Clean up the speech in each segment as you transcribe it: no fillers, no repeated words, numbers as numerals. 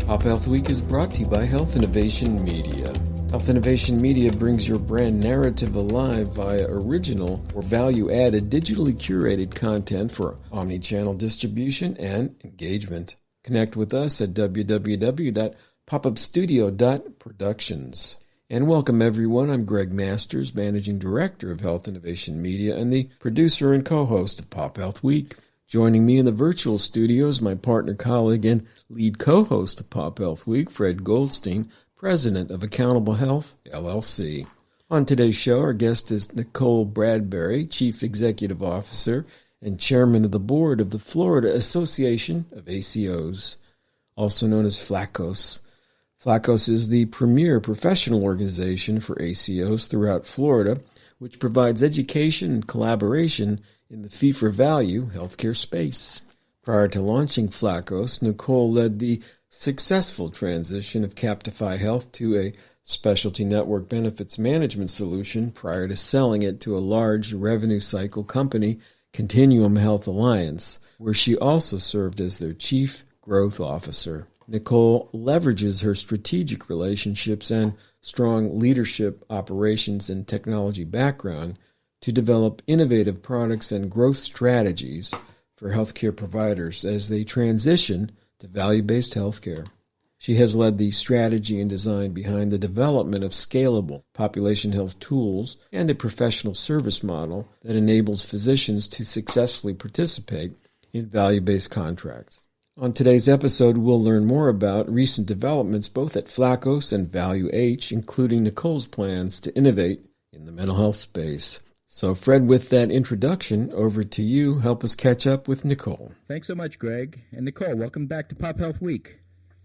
PopHealth Week is brought to you by Health Innovation Media. Health Innovation Media brings your brand narrative alive via original or value-added digitally curated content for omni-channel distribution and engagement. Connect with us at www.popupstudio.productions. And welcome everyone. I'm Gregg, Managing Director of Health Innovation Media and the producer and co-host of PopHealth Week. Joining me in the virtual studio is my partner, colleague, and lead co-host of PopHealth Week, Fred Goldstein, President of Accountable Health, LLC. On today's show, our guest is Nicole Bradberry, Chief Executive Officer and Chairman of the Board of the Florida Association of ACOs, also known as FLAACOs. FLAACOs is the premier professional organization for ACOs throughout Florida, which provides education and collaboration in the fee-for-value healthcare space. Prior to launching FLAACOs, Nicole led the successful transition of Captify Health to a specialty network benefits management solution prior to selling it to a large revenue cycle company, Continuum Health Alliance, where she also served as their Chief Growth Officer. Nicole leverages her strategic relationships and strong leadership, operations, and technology background to develop innovative products and growth strategies for healthcare providers as they transition to value-based healthcare. She has led the strategy and design behind the development of scalable population health tools and a professional service model that enables physicians to successfully participate in value-based contracts. On today's episode, we'll learn more about recent developments both at FLAACOs and Value H, including Nicole's plans to innovate in the mental health space. So, Fred, with that introduction, over to you. Help us catch up with Nicole. Thanks so much, Gregg. And Nicole, welcome back to PopHealth Week.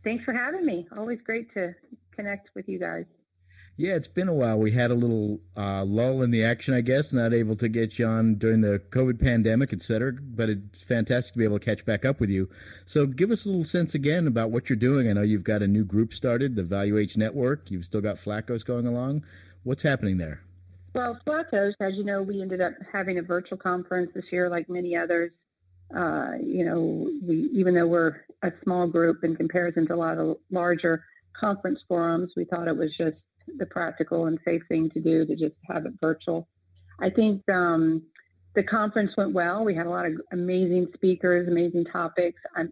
Thanks for having me. Always great to connect with you guys. Yeah, it's been a while. We had a little lull in the action, I guess, not able to get you on during the COVID pandemic, et cetera, but it's fantastic to be able to catch back up with you. So give us a little sense again about what you're doing. I know you've got a new group started, the Value H Network. You've still got FLAACOs going along. What's happening there? Well, FLAACOs, as you know, we ended up having a virtual conference this year like many others. Even though we're a small group in comparison to a lot of larger conference forums, we thought it was just the practical and safe thing to do to just have it virtual. I think the conference went well. We had a lot of amazing speakers, amazing topics. I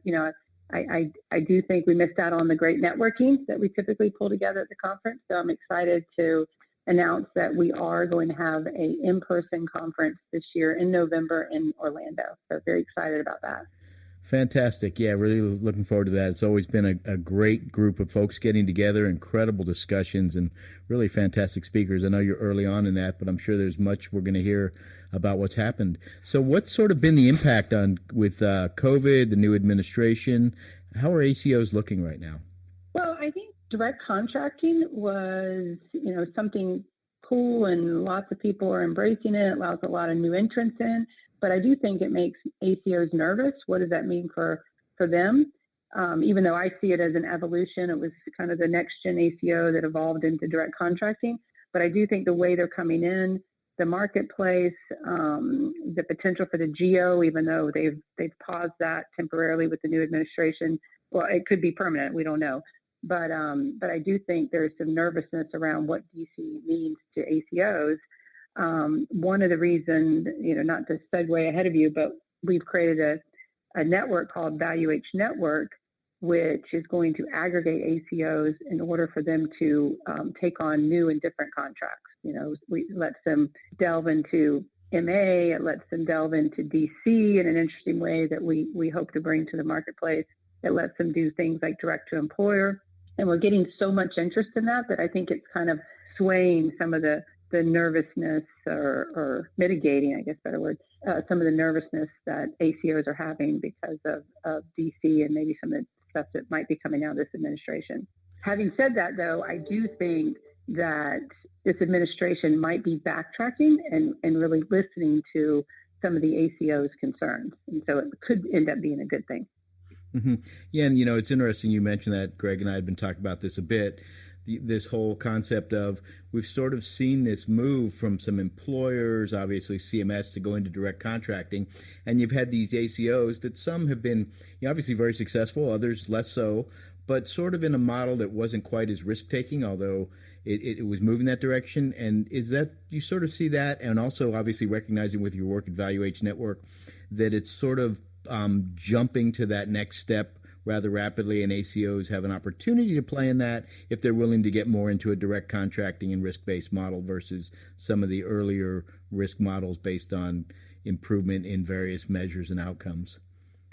do think we missed out on the great networking that we typically pull together at the conference. So I'm excited to announce that we are going to have a in-person conference this year in November in Orlando. So very excited about that. Fantastic. Yeah, really looking forward to that. It's always been a great group of folks getting together, incredible discussions, and really fantastic speakers. I know you're early on in that, but I'm sure there's much we're going to hear about what's happened. So what's sort of been the impact with COVID, the new administration? How are ACOs looking right now? Well, I think direct contracting was, something cool, and lots of people are embracing it. It allows a lot of new entrants in, but I do think it makes ACOs nervous. What does that mean for them? Even though I see it as an evolution, it was kind of the next gen ACO that evolved into direct contracting. But I do think the way they're coming in, the marketplace, the potential for the GO, even though they've paused that temporarily with the new administration. Well, it could be permanent. We don't know. But I do think there's some nervousness around what DC means to ACOs. One of the reasons, not to segue ahead of you, but we've created a network called Value H Network, which is going to aggregate ACOs in order for them to take on new and different contracts. We lets them delve into MA, it lets them delve into DC in an interesting way that we hope to bring to the marketplace. It lets them do things like direct to employer. And we're getting so much interest in that I think it's kind of swaying some of the nervousness or mitigating, I guess, better word, some of the nervousness that ACOs are having because of DC and maybe some of the stuff that might be coming out of this administration. Having said that, though, I do think that this administration might be backtracking and really listening to some of the ACOs' concerns. And so it could end up being a good thing. Mm-hmm. Yeah, and it's interesting you mentioned that. Gregg and I had been talking about this a bit. This whole concept of we've sort of seen this move from some employers, obviously CMS, to go into direct contracting, and you've had these ACOs that some have been obviously very successful, others less so, but sort of in a model that wasn't quite as risk-taking, although it was moving that direction. And is that, you sort of see that, and also obviously recognizing with your work at ValueH Network that it's sort of jumping to that next step rather rapidly, and ACOs have an opportunity to play in that if they're willing to get more into a direct contracting and risk-based model versus some of the earlier risk models based on improvement in various measures and outcomes.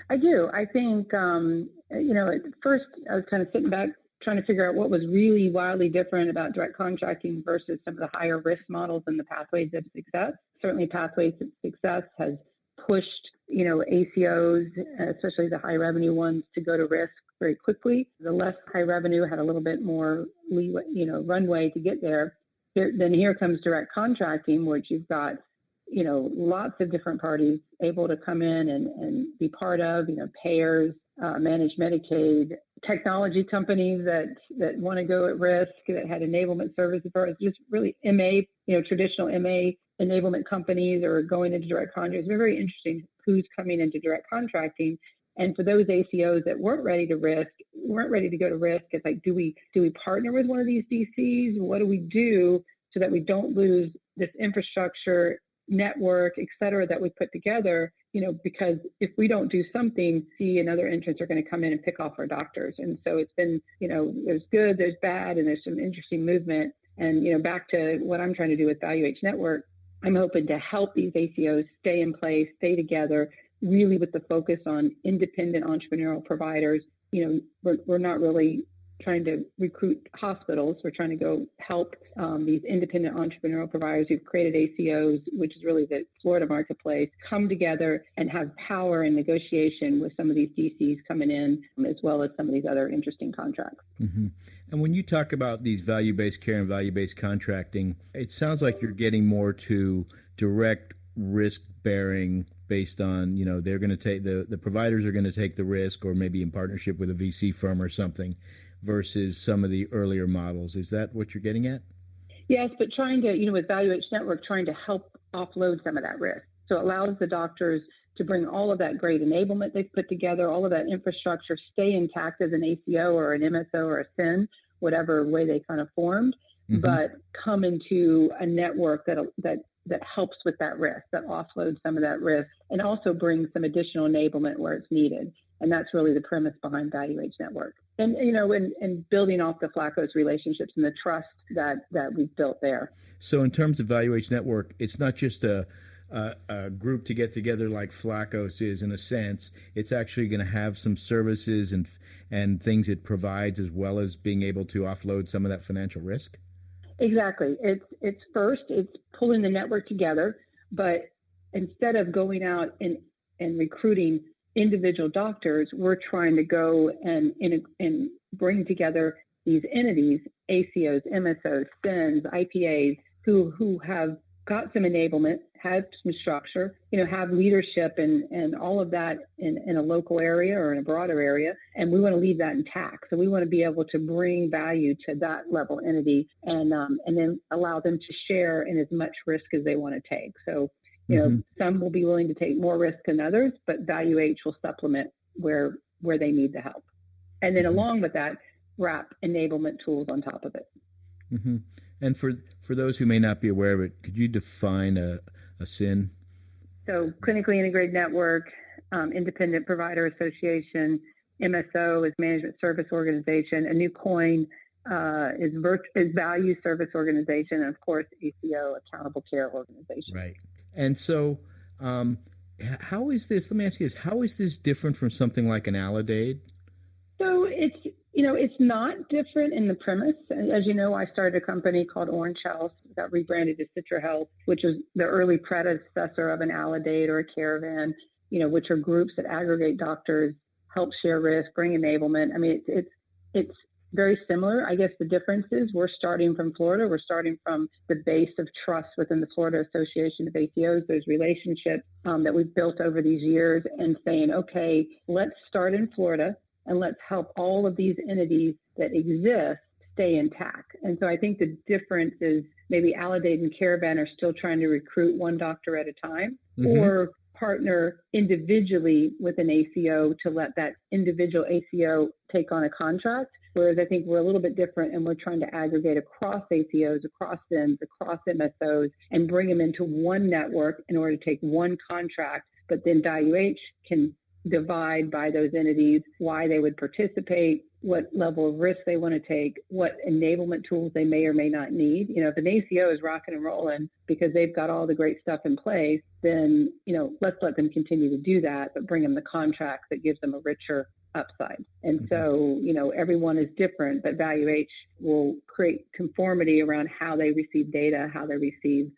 I do. I think, at first I was kind of sitting back trying to figure out what was really wildly different about direct contracting versus some of the higher risk models and the pathways of success. Certainly pathways of success has pushed, ACOs, especially the high revenue ones, to go to risk very quickly. The less high revenue had a little bit more leeway, runway to get there. Then here comes direct contracting, which you've got, lots of different parties able to come in and be part of, payers, managed Medicaid, technology companies that want to go at risk, that had enablement services, or just really MA, traditional MA enablement companies are going into direct contracting. It's very interesting who's coming into direct contracting. And for those ACOs that weren't ready to go to risk, it's like, do we partner with one of these DCs? What do we do so that we don't lose this infrastructure, network, et cetera, that we put together? Because if we don't do something, and other entrants are going to come in and pick off our doctors. And so it's been, there's good, there's bad, and there's some interesting movement. And, back to what I'm trying to do with ValueH Network, I'm hoping to help these ACOs stay in place, stay together, really with the focus on independent entrepreneurial providers. We're not really trying to recruit hospitals. We're trying to go help these independent entrepreneurial providers who've created ACOs, which is really the Florida marketplace, come together and have power in negotiation with some of these DCs coming in, as well as some of these other interesting contracts. Mm-hmm. And when you talk about these value-based care and value-based contracting, it sounds like you're getting more to direct risk-bearing based on, they're going to take, the providers are going to take the risk, or maybe in partnership with a VC firm or something, versus some of the earlier models. Is that what you're getting at? Yes, but trying to, with ValueH Network, trying to help offload some of that risk. So it allows the doctors to bring all of that great enablement they've put together, all of that infrastructure, stay intact as an ACO or an MSO or a SIN, whatever way they kind of formed, but come into a network that helps with that risk, that offloads some of that risk, and also brings some additional enablement where it's needed. And that's really the premise behind ValueH Network. And, and building off the FLAACOs relationships and the trust that we've built there. So in terms of ValueH Network, it's not just a group to get together like FLAACOs is in a sense. It's actually going to have some services and things it provides, as well as being able to offload some of that financial risk? Exactly. It's pulling the network together, but instead of going out and recruiting individual doctors, we're trying to go and bring together these entities, ACOs, MSOs, SINs, IPAs, who have got some enablement, have some structure, have leadership and all of that in a local area or in a broader area. And we want to leave that intact. So we want to be able to bring value to that level entity and then allow them to share in as much risk as they want to take. So some will be willing to take more risk than others, but ValueH will supplement where they need the help. And then along with that, wrap enablement tools on top of it. Mm-hmm. And for those who may not be aware of it, could you define a SIN? So clinically integrated network, independent provider association, MSO is management service organization, a new coin is value service organization, and of course ACO, accountable care organization. Right. And so how is this, let me ask you this, how is this different from something like an Aledade? So it's not different in the premise. As you know, I started a company called Orange Health, got rebranded to Citra Health, which was the early predecessor of an Aledade or a Caravan, which are groups that aggregate doctors, help share risk, bring enablement. I mean, it's very similar. I guess the difference is we're starting from Florida. We're starting from the base of trust within the Florida Association of ACOs. There's relationships that we've built over these years, and saying, okay, let's start in Florida and let's help all of these entities that exist stay intact. And so I think the difference is maybe Aledade and Caravan are still trying to recruit one doctor at a time, or partner individually with an ACO to let that individual ACO take on a contract. Whereas I think we're a little bit different and we're trying to aggregate across ACOs, across SIMs, across MSOs, and bring them into one network in order to take one contract. But then ValueH can divide by those entities why they would participate, what level of risk they want to take, what enablement tools they may or may not need. If an ACO is rocking and rolling because they've got all the great stuff in place, then, let's let them continue to do that, but bring them the contract that gives them a richer upside. And so, everyone is different, but ValueH will create conformity around how they receive data, how they receive,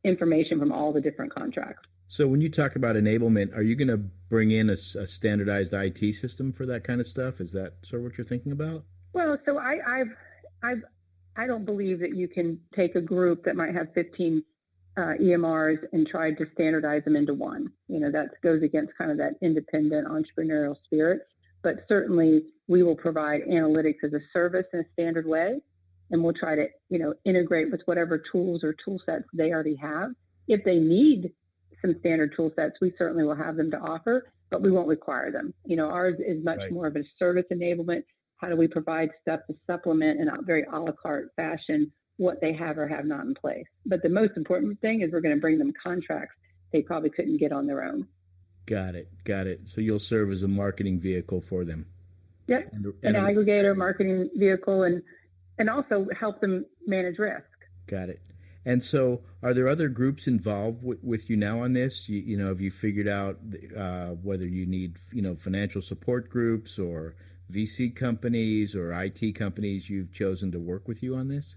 information from all the different contracts. So when you talk about enablement, are you going to bring in a standardized IT system for that kind of stuff? Is that sort of what you're thinking about? Well, so I don't believe that you can take a group that might have 15 EMRs and try to standardize them into one. That goes against kind of that independent entrepreneurial spirit. But certainly we will provide analytics as a service in a standard way, and we'll try to, integrate with whatever tools or tool sets they already have. If they need some standard tool sets, we certainly will have them to offer, but we won't require them. Ours is much more of a service enablement. How do we provide stuff to supplement in a very a la carte fashion what they have or have not in place? But the most important thing is we're going to bring them contracts they probably couldn't get on their own. Got it. So you'll serve as a marketing vehicle for them. Yep, an aggregator, marketing vehicle, and also help them manage risk. Got it. And so are there other groups involved with you now on this? Have you figured out whether you need, financial support groups or VC companies or IT companies you've chosen to work with you on this?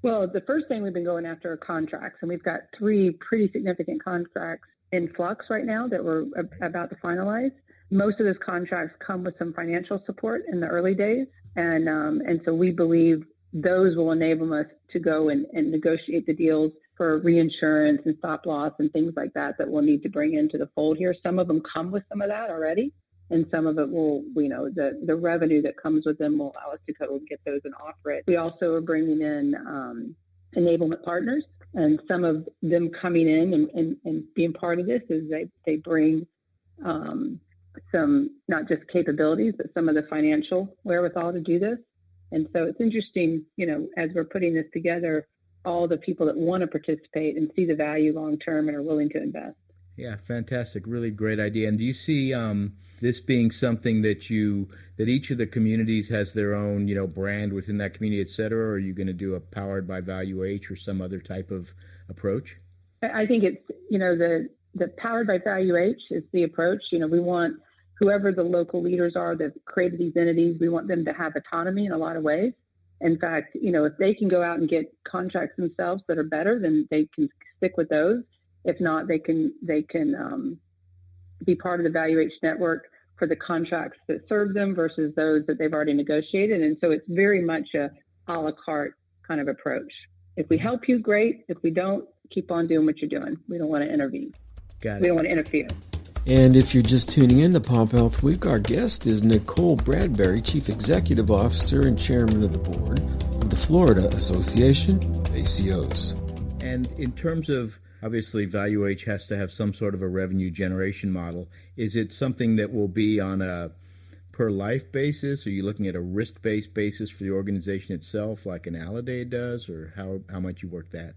Well, the first thing we've been going after are contracts, and we've got 3 pretty significant contracts in flux right now that we're about to finalize. Most of those contracts come with some financial support in the early days, and so we believe those will enable us to go and negotiate the deals for reinsurance and stop loss and things like that we'll need to bring into the fold here. Some of them come with some of that already, and some of it will, the revenue that comes with them will allow us to go and get those and offer it. We also are bringing in enablement partners, and some of them coming in and being part of this is they bring some, not just capabilities, but some of the financial wherewithal to do this. And so it's interesting, as we're putting this together, all the people that want to participate and see the value long term and are willing to invest. Yeah, fantastic. Really great idea. And do you see this being something that each of the communities has their own, brand within that community, et cetera? Or are you going to do a powered by ValueH or some other type of approach? I think it's, the powered by ValueH is the approach. We want whoever the local leaders are that created these entities, we want them to have autonomy in a lot of ways. In fact, if they can go out and get contracts themselves that are better, then they can stick with those. If not, they can be part of the ValueH network for the contracts that serve them versus those that they've already negotiated. And so it's very much a la carte kind of approach. If we help you, great. If we don't, keep on doing what you're doing. We don't want to intervene. Got it. We don't want to interfere. And if you're just tuning in to PopHealth Week, our guest is Nicole Bradberry, Chief Executive Officer and Chairman of the Board of the Florida Association of ACOs. And in terms of, obviously, ValueH has to have some sort of a revenue generation model. Is it something that will be on a per life basis? Are you looking at a risk-based basis for the organization itself, like an Alliday does, or how might you work that?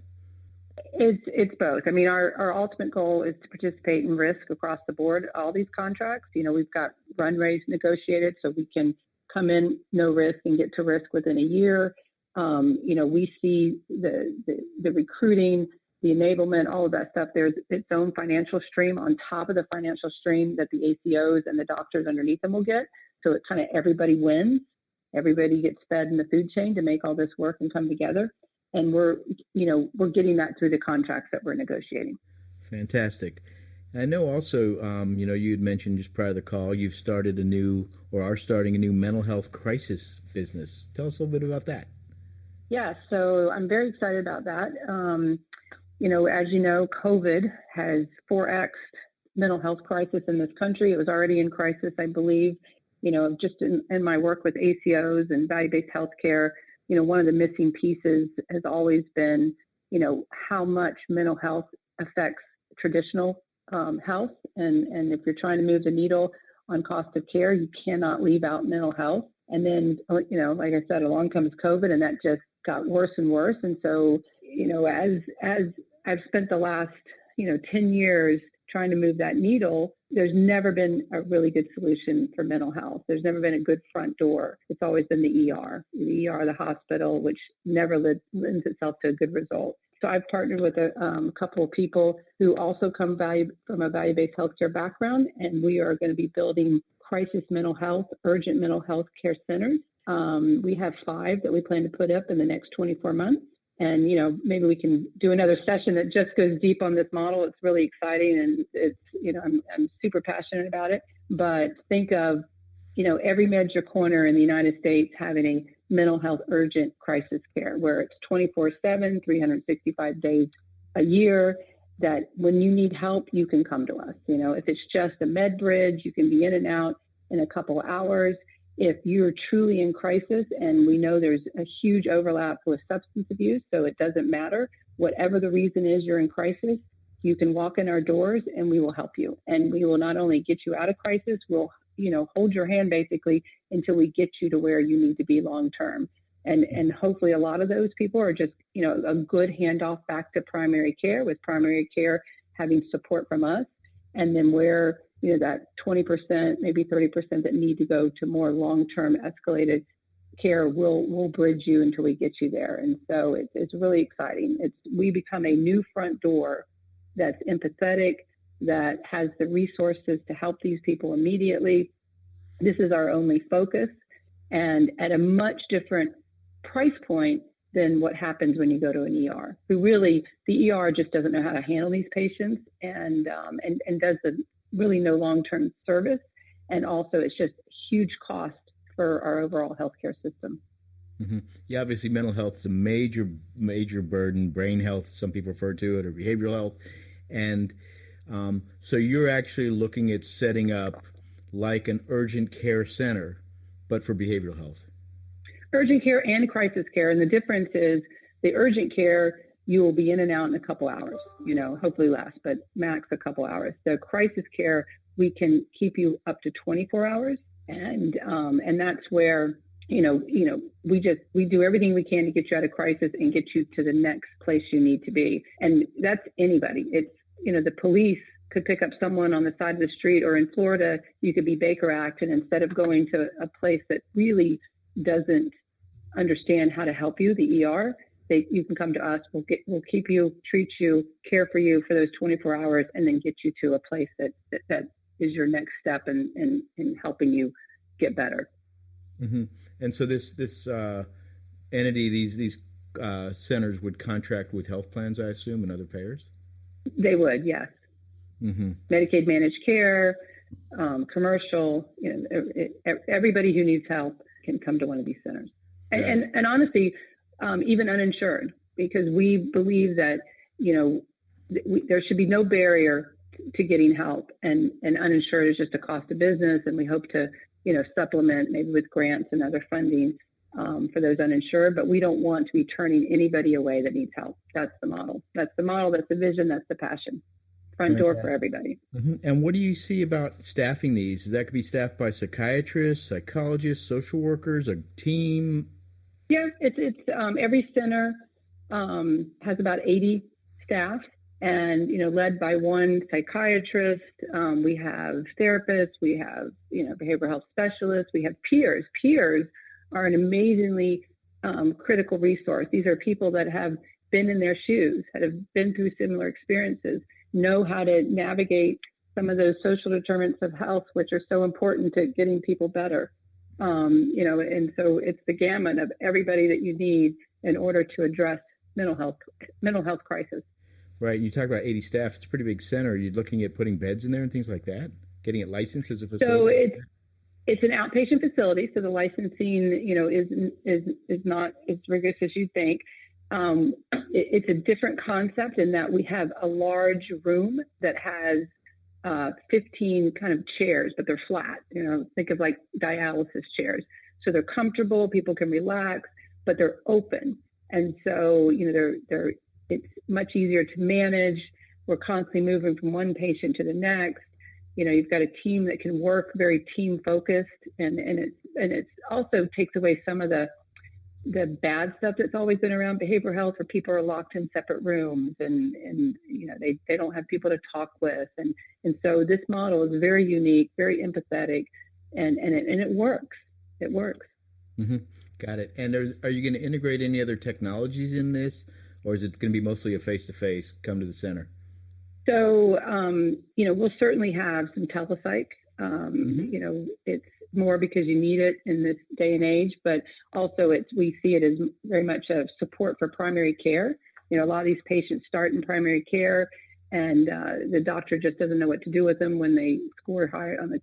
It's both. I mean, our ultimate goal is to participate in risk across the board, all these contracts. We've got run rates negotiated so we can come in no risk and get to risk within a year. We see the recruiting, the enablement, all of that stuff. There's its own financial stream on top of the financial stream that the ACOs and the doctors underneath them will get. So it kind of everybody wins. Everybody gets fed in the food chain to make all this work and come together. And we're getting that through the contracts that we're negotiating. Fantastic. I know also, you had mentioned just prior to the call, you've started are starting a new mental health crisis business. Tell us a little bit about that. Yeah, so I'm very excited about that. As you know, COVID has 4x'd mental health crisis in this country. It was already in crisis, I believe. Just in my work with ACOs and value-based healthcare, one of the missing pieces has always been, how much mental health affects traditional health. And if you're trying to move the needle on cost of care, you cannot leave out mental health. And then, like I said, along comes COVID, and that just got worse and worse. And so, as I've spent the last, 10 years trying to move that needle, there's never been a really good solution for mental health. There's never been a good front door. It's always been the ER, the hospital, which never lends itself to a good result. So I've partnered with a couple of people who also come from a value-based healthcare background, and we are going to be building crisis mental health, urgent mental health care centers. We have 5 that we plan to put up in the next 24 months. And, maybe we can do another session that just goes deep on this model. It's really exciting, and it's, I'm super passionate about it. But think of, every major corner in the United States having a mental health urgent crisis care where it's 24/7, 365 days a year, that when you need help, you can come to us. If it's just a med bridge, you can be in and out in a couple of hours. If you're truly in crisis, and we know there's a huge overlap with substance abuse, so it doesn't matter, whatever the reason is you're in crisis, you can walk in our doors and we will help you. And we will not only get you out of crisis, we'll, hold your hand basically until we get you to where you need to be long term. And hopefully a lot of those people are just, a good handoff back to primary care, with primary care having support from us. And then where, that 20%, maybe 30% that need to go to more long-term escalated care, we'll bridge you until we get you there. And so it's really exciting. We become a new front door that's empathetic, that has the resources to help these people immediately. This is our only focus, and at a much different price point than what happens when you go to an ER. The ER just doesn't know how to handle these patients, and does really no long-term service. And also it's just huge cost for our overall healthcare system. Mm-hmm. Yeah, obviously mental health is a major burden. Brain health, some people refer to it, or behavioral health. And so you're actually looking at setting up like an urgent care center, but for behavioral health. Urgent care and crisis care. And the difference is the urgent care, you will be in and out in a couple hours, hopefully less, but max a couple hours. The crisis care, we can keep you up to 24 hours. And that's where, we do everything we can to get you out of crisis and get you to the next place you need to be. And that's anybody. It's, the police could pick up someone on the side of the street, or in Florida, you could be Baker Act. And instead of going to a place that really doesn't understand how to help you, the ER, you can come to us. We'll keep you, treat you, care for you for those 24 hours, and then get you to a place that is your next step in helping you get better. Mm-hmm. And so this entity, these centers would contract with health plans, I assume, and other payers? They would, yes. Mm-hmm. Medicaid managed care, commercial. Everybody who needs help can come to one of these centers. Yeah. And honestly, even uninsured, because we believe that, there should be no barrier to getting help, and uninsured is just a cost of business. And we hope to, supplement maybe with grants and other funding for those uninsured, but we don't want to be turning anybody away that needs help. That's the model. That's the vision. That's the passion. Front door for everybody. Mm-hmm. And what do you see about staffing these? Is that could be staffed by psychiatrists, psychologists, social workers, a team? Yeah, it's every center has about 80 staff, and led by one psychiatrist. We have therapists, we have behavioral health specialists, we have peers. Peers are an amazingly critical resource. These are people that have been in their shoes, that have been through similar experiences, know how to navigate some of those social determinants of health, which are so important to getting people better. And so it's the gamut of everybody that you need in order to address mental health crisis. Right. You talk about 80 staff. It's a pretty big center. Are you looking at putting beds in there and things like that? Getting it licensed as a facility? So it's an outpatient facility. So the licensing, is not as rigorous as you think. It's a different concept in that we have a large room that has 15 kind of chairs, but they're flat. Think of like dialysis chairs. So they're comfortable, people can relax, but they're open. And so, it's much easier to manage. we're constantly moving from one patient to the next. You've got a team that can work very team focused, and it also takes away some of the bad stuff that's always been around behavioral health, where people are locked in separate rooms and they don't have people to talk with. And so this model is very unique, very empathetic, and it works. It works. Mm-hmm. Got it. And are you going to integrate any other technologies in this, or is it going to be mostly a face-to-face, come to the center? So, we'll certainly have some telepsych. It's more because you need it in this day and age, but also we see it as very much a support for primary care. A lot of these patients start in primary care, and the doctor just doesn't know what to do with them when they score high on the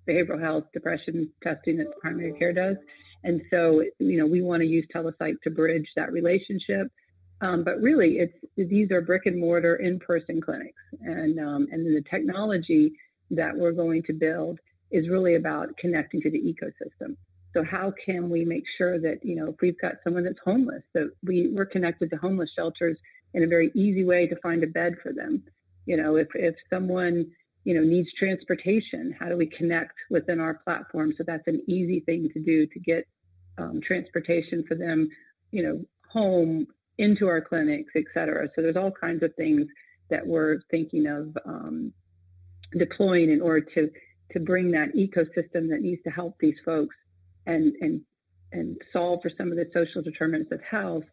behavioral health depression testing that primary care does. And so, we want to use telepsych to bridge that relationship. But really, these are brick and mortar in-person clinics, and the technology that we're going to build is really about connecting to the ecosystem. So how can we make sure that, if we've got someone that's homeless, that we're connected to homeless shelters in a very easy way to find a bed for them? If someone, needs transportation, how do we connect within our platform? So that's an easy thing to do, to get transportation for them, home, into our clinics, et cetera. So there's all kinds of things that we're thinking of deploying in order to bring that ecosystem that needs to help these folks and solve for some of the social determinants of health.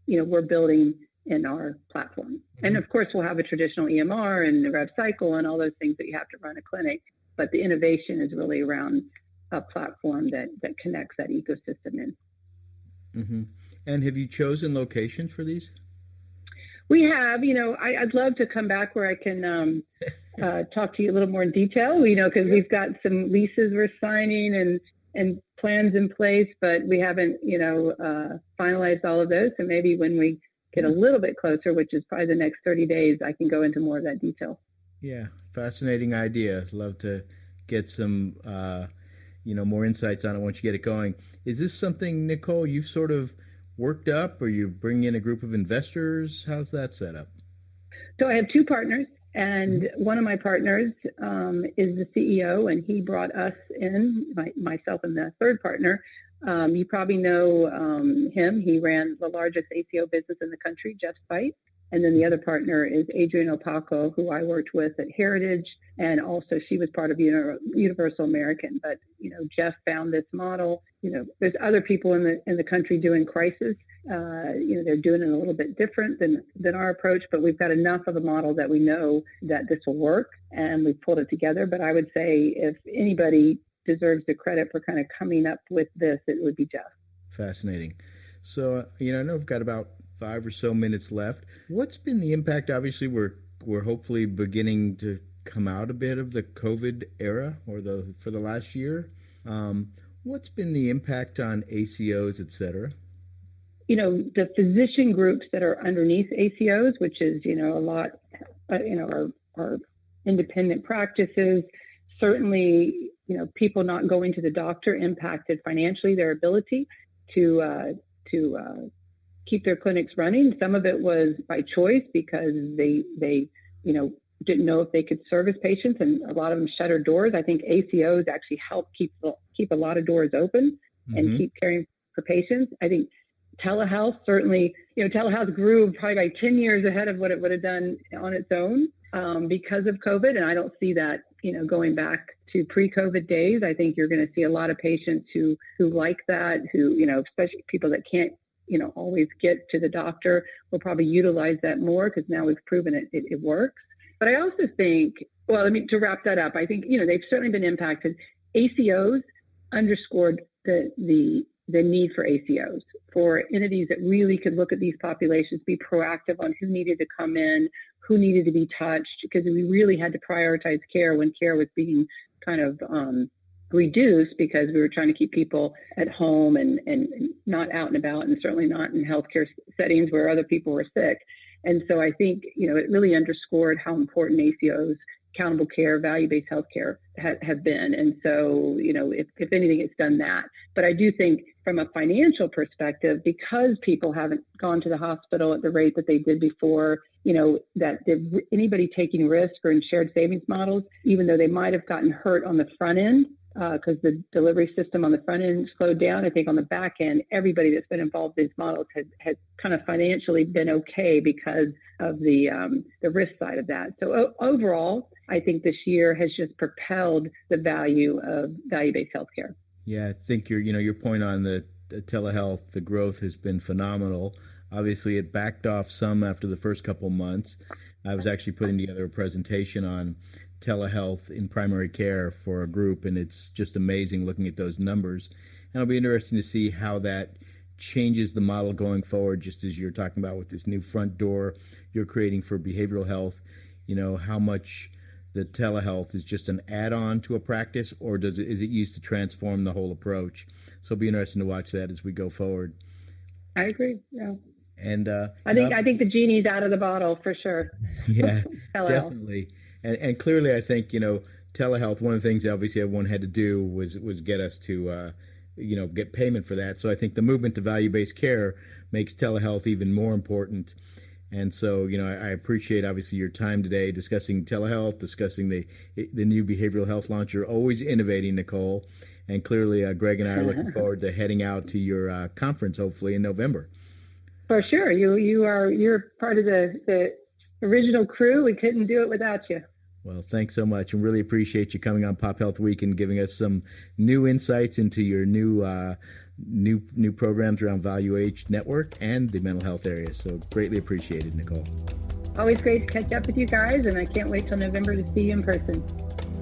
We're building in our platform. And of course, we'll have a traditional EMR and a rev cycle and all those things that you have to run a clinic. But the innovation is really around a platform that connects that ecosystem in. Mm-hmm. And have you chosen locations for these? We have. I'd love to come back where I can talk to you a little more in detail, because we've got some leases we're signing and plans in place, but we haven't, finalized all of those. So maybe when we get a little bit closer, which is probably the next 30 days, I can go into more of that detail. Yeah, fascinating idea. Love to get some, more insights on it once you get it going. Is this something, Nicole, you've sort of worked up, or you bring in a group of investors? How's that set up? So I have two partners, and one of my partners is the CEO, and he brought us in, myself and the third partner. You probably know him. He ran the largest ACO business in the country, Just Fight. And then the other partner is Adrienne Opaco, who I worked with at Heritage, and also she was part of Universal American. But Jeff found this model. There's other people in the country doing crisis. They're doing it a little bit different than our approach, but we've got enough of a model that we know that this will work, and we've pulled it together. But I would say if anybody deserves the credit for kind of coming up with this, it would be Jeff. Fascinating. So I know we've got about 5 or so minutes left. What's been the impact? Obviously, we're hopefully beginning to come out a bit of the COVID era, or for the last year. What's been the impact on ACOs, et cetera? The physician groups that are underneath ACOs, which is a lot, our independent practices. Certainly, people not going to the doctor impacted financially their ability to keep their clinics running. Some of it was by choice because they didn't know if they could service patients, and a lot of them shut their doors. I think ACOs actually help keep a lot of doors open and keep caring for patients. I think telehealth certainly, telehealth grew probably by 10 years ahead of what it would have done on its own because of COVID. And I don't see that, going back to pre-COVID days. I think you're going to see a lot of patients who like that, who, especially people that can't, always get to the doctor, will probably utilize that more because now we've proven it works. But I also think, to wrap that up, I think, they've certainly been impacted. ACOs underscored the need for ACOs, for entities that really could look at these populations, be proactive on who needed to come in, who needed to be touched, because we really had to prioritize care when care was being kind of reduced because we were trying to keep people at home and not out and about, and certainly not in healthcare settings where other people were sick. And so I think, it really underscored how important ACOs accountable care, value-based healthcare have been. And so, if anything, it's done that. But I do think from a financial perspective, because people haven't gone to the hospital at the rate that they did before, that anybody taking risk or in shared savings models, even though they might have gotten hurt on the front end, because the delivery system on the front end slowed down, I think on the back end, everybody that's been involved in these models has kind of financially been okay because of the risk side of that. So overall, I think this year has just propelled the value of value-based healthcare. Yeah, I think your point on the telehealth, the growth has been phenomenal. Obviously, it backed off some after the first couple months. I was actually putting together a presentation on telehealth in primary care for a group, and it's just amazing looking at those numbers. And it'll be interesting to see how that changes the model going forward, just as you're talking about with this new front door you're creating for behavioral health, how much the telehealth is just an add-on to a practice, or is it used to transform the whole approach? So it'll be interesting to watch that as we go forward. I agree, yeah. And I think the genie's out of the bottle for sure. Yeah, definitely. And clearly, I think, telehealth, one of the things obviously everyone had to do was get us to, get payment for that. So I think the movement to value-based care makes telehealth even more important. And so, I appreciate obviously your time today discussing telehealth, discussing the new behavioral health launch. You're always innovating, Nicole. And clearly, Gregg and I are looking forward to heading out to your conference, hopefully in November. For sure. You're part of the original crew. We couldn't do it without you. Well, thanks so much, and really appreciate you coming on PopHealth Week and giving us some new insights into your new programs around Value Age Network and the mental health area. So greatly appreciated, Nicole. Always great to catch up with you guys, and I can't wait till November to see you in person.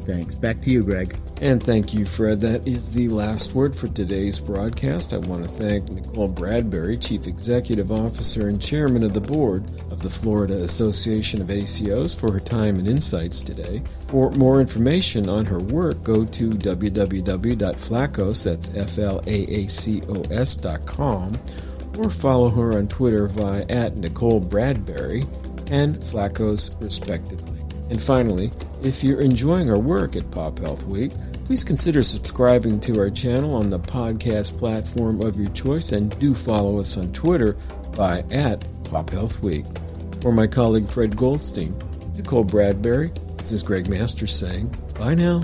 Thanks. Back to you, Gregg. And thank you, Fred. That is the last word for today's broadcast. I want to thank Nicole Bradberry, Chief Executive Officer and Chairman of the Board of the Florida Association of ACOs, for her time and insights today. For more information on her work, go to www.FLAACOS, that's FLAACOS.com, or follow her on Twitter via @Nicole Bradberry and FLAACOS, respectively. And finally, if you're enjoying our work at PopHealth Week, please consider subscribing to our channel on the podcast platform of your choice, and do follow us on Twitter by @PopHealthWeek. For my colleague Fred Goldstein, Nicole Bradberry, this is Gregg Masters saying bye now.